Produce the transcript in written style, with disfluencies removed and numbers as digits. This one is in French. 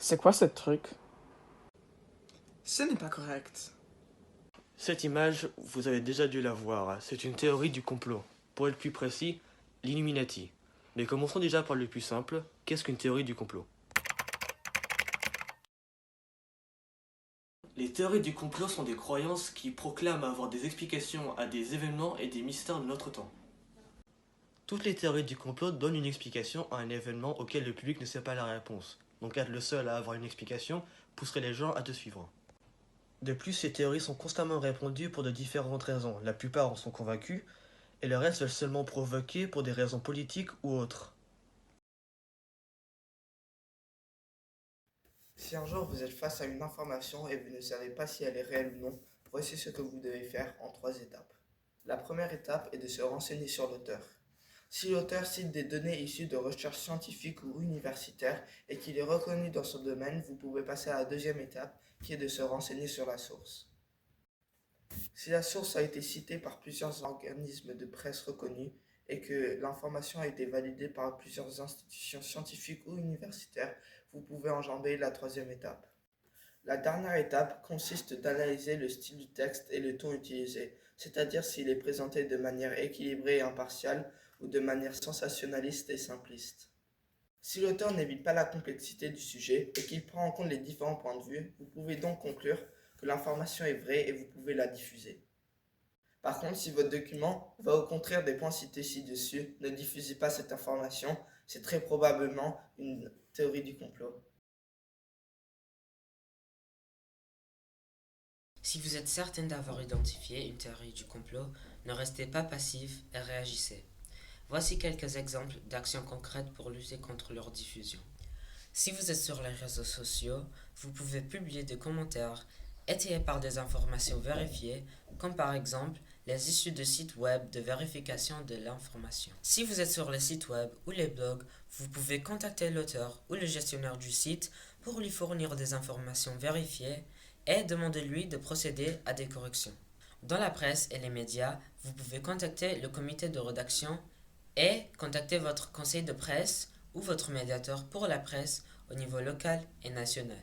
C'est quoi ce truc? Ce n'est pas correct. Cette image, vous avez déjà dû la voir. C'est une théorie du complot. Pour être plus précis, l'Illuminati. Mais commençons déjà par le plus simple. Qu'est-ce qu'une théorie du complot? Les théories du complot sont des croyances qui proclament avoir des explications à des événements et des mystères de notre temps. Toutes les théories du complot donnent une explication à un événement auquel le public ne sait pas la réponse. Donc être le seul à avoir une explication pousserait les gens à te suivre. De plus, ces théories sont constamment répandues pour de différentes raisons. La plupart en sont convaincus, et le reste veulent seulement provoquer pour des raisons politiques ou autres. Si un jour vous êtes face à une information et vous ne savez pas si elle est réelle ou non, voici ce que vous devez faire en 3 étapes. La première étape est de se renseigner sur l'auteur. Si l'auteur cite des données issues de recherches scientifiques ou universitaires et qu'il est reconnu dans son domaine, vous pouvez passer à la deuxième étape qui est de se renseigner sur la source. Si la source a été citée par plusieurs organismes de presse reconnus et que l'information a été validée par plusieurs institutions scientifiques ou universitaires, vous pouvez enjamber la troisième étape. La dernière étape consiste d'analyser le style du texte et le ton utilisé, c'est-à-dire s'il est présenté de manière équilibrée et impartiale ou de manière sensationnaliste et simpliste. Si l'auteur n'évite pas la complexité du sujet et qu'il prend en compte les différents points de vue, vous pouvez donc conclure que l'information est vraie et vous pouvez la diffuser. Par contre, si votre document va au contraire des points cités ci-dessus, ne diffusez pas cette information, c'est très probablement une théorie du complot. Si vous êtes certain d'avoir identifié une théorie du complot, ne restez pas passif et réagissez. Voici quelques exemples d'actions concrètes pour lutter contre leur diffusion. Si vous êtes sur les réseaux sociaux, vous pouvez publier des commentaires étayés par des informations vérifiées, comme par exemple les issues de sites web de vérification de l'information. Si vous êtes sur les sites web ou les blogs, vous pouvez contacter l'auteur ou le gestionnaire du site pour lui fournir des informations vérifiées et demander-lui de procéder à des corrections. Dans la presse et les médias, vous pouvez contacter le comité de rédaction et contacter votre conseil de presse ou votre médiateur pour la presse au niveau local et national.